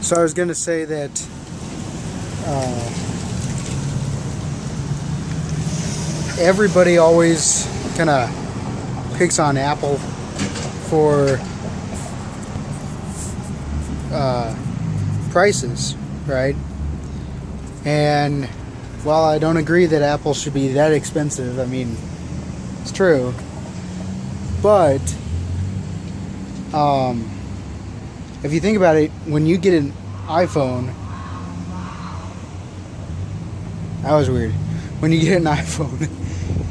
So I was going to say that everybody always kind of picks on Apple for prices, right? And while I don't agree that Apple should be that expensive, I mean, it's true, but if you think about it, when you get an iPhone, that was weird. When you get an iPhone,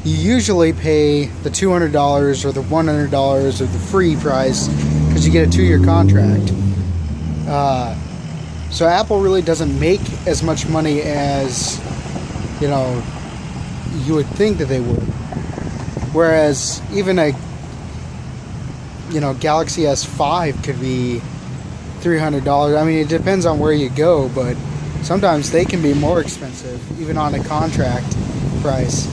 you usually pay the $200 or the $100 or the free price because you get a 2-year contract. So Apple really doesn't make as much money as, you know, you would think that they would. Whereas even a, you know, Galaxy S5 could be $300. I mean, it depends on where you go, but sometimes they can be more expensive, even on a contract price.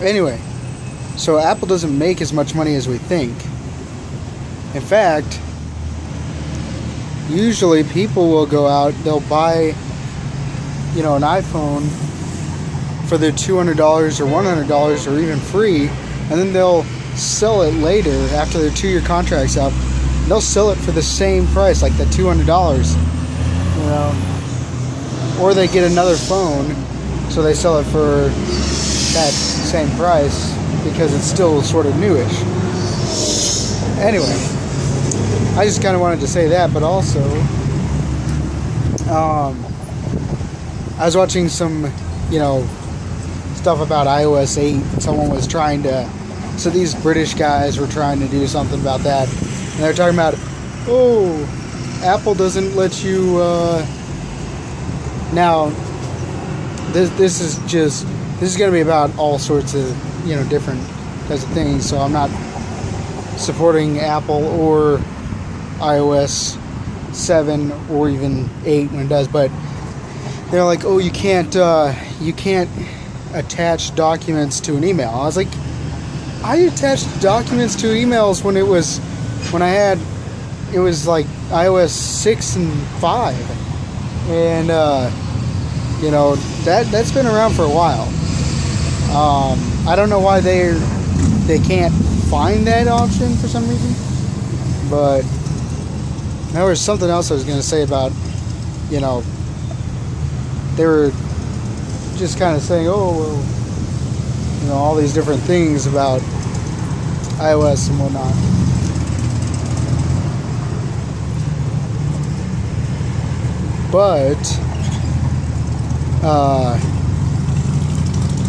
Anyway, so Apple doesn't make as much money as we think. In fact, usually people will go out, they'll buy, you know, an iPhone for their $200 or $100 or even free, and then they'll sell it later after their 2-year contract's up. They'll sell it for the same price, like the $200, you know, or they get another phone, so they sell it for that same price because it's still sort of newish. Anyway, I just kind of wanted to say that, but also I was watching some, you know, stuff about iOS 8. Someone was trying to, so these British guys were trying to do something about that, and they're talking about, oh, Apple doesn't let you now this is going to be about all sorts of, you know, different kinds of things, so I'm not supporting Apple or iOS 7 or even 8 when it does, but they're like, oh, you can't attach documents to an email. I was like, I attached documents to emails when it was like iOS 6 and 5, and you know, that's been around for a while. I don't know why they can't find that option for some reason, but there was something else I was going to say about, you know, they were just kind of saying, oh, well, you know, all these different things about iOS and whatnot. But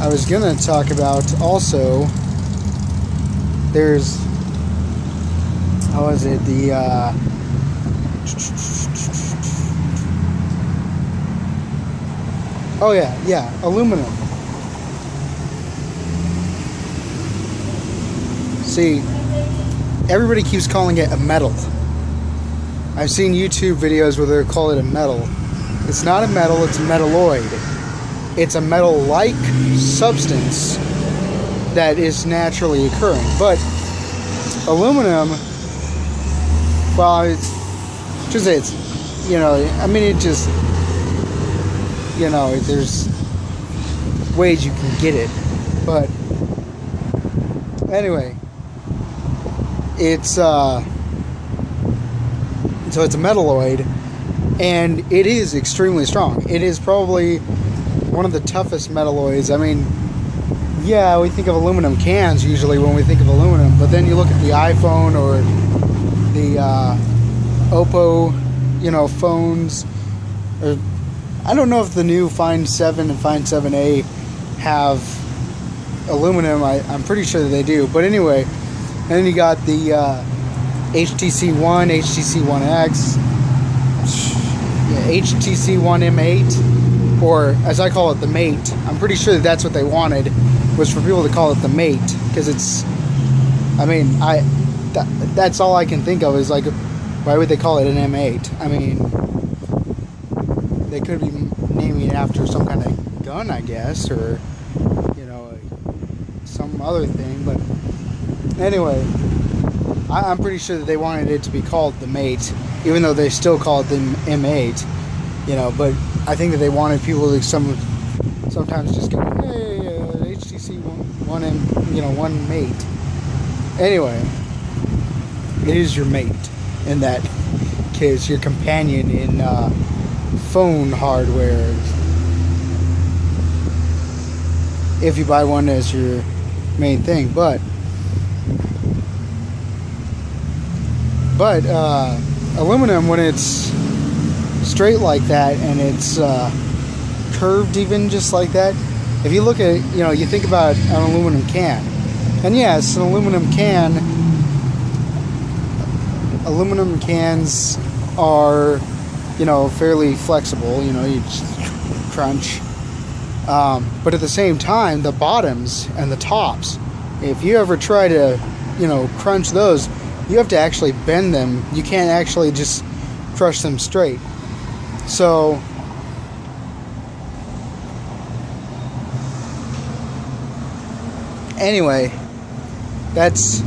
I was gonna talk about also, there's, how is it, the oh yeah, aluminum. See, everybody keeps calling it a metal. I've seen YouTube videos where they call it a metal. It's not a metal, it's a metalloid. It's a metal-like substance that is naturally occurring. But aluminum, well, it's, you know, I mean, it just, you know, there's ways you can get it. But anyway, it's so it's a metalloid, and it is extremely strong. It is probably one of the toughest metalloids. I mean, yeah, we think of aluminum cans usually when we think of aluminum, but then you look at the iPhone or the Oppo, you know, phones, or I don't know if the new Find 7 and Find 7A have aluminum. I'm pretty sure that they do, but anyway. And then you got the HTC One, HTC One X, HTC One M8, or as I call it, the Mate. I'm pretty sure that's what they wanted, was for people to call it the Mate, because it's, I mean, that's all I can think of is like, why would they call it an M8? I mean, they could be naming it after some kind of gun, I guess, or, you know, some other thing, but Anyway, I'm pretty sure that they wanted it to be called the Mate, even though they still call it the M8. You know, but I think that they wanted people to sometimes just go, hey, HTC One M, One Mate. Anyway, it is your mate in that case, your companion in phone hardware. If you buy one as your main thing, but aluminum, when it's straight like that and it's curved even just like that, if you look at, you think about an aluminum can, and yes, an aluminum can, aluminum cans are, fairly flexible, you just crunch, but at the same time, the bottoms and the tops, if you ever try to, crunch those, you have to actually bend them. You can't actually just crush them straight. So anyway, that's,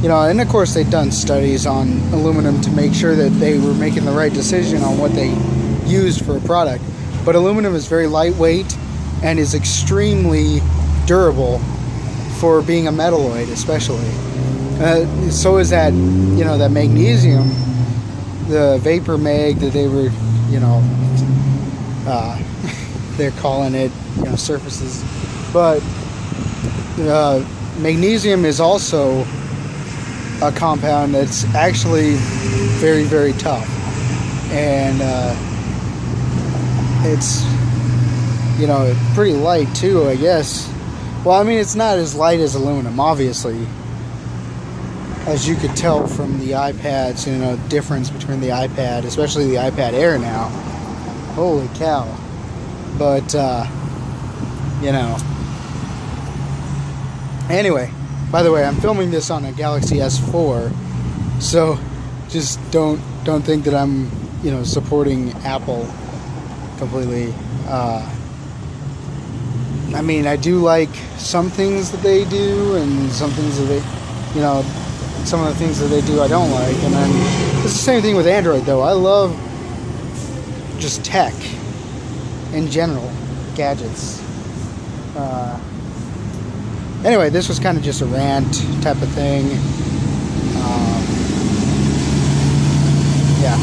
and of course they've done studies on aluminum to make sure that they were making the right decision on what they used for a product. But aluminum is very lightweight and is extremely durable for being a metalloid, especially. So is that, that magnesium, the vapor mag that they were, they're calling it, surfaces. But magnesium is also a compound that's actually very, very tough. And it's, pretty light too, I guess. Well, I mean, it's not as light as aluminum, obviously. As you could tell from the iPads, difference between the iPad, especially the iPad Air now. Holy cow. But, Anyway, by the way, I'm filming this on a Galaxy S4, so just don't think that I'm, supporting Apple completely. I mean, I do like some things that they do, and some things that they, some of the things that they do I don't like. And then it's the same thing with Android, though. I love just tech in general, gadgets. Anyway, this was kind of just a rant type of thing. Yeah.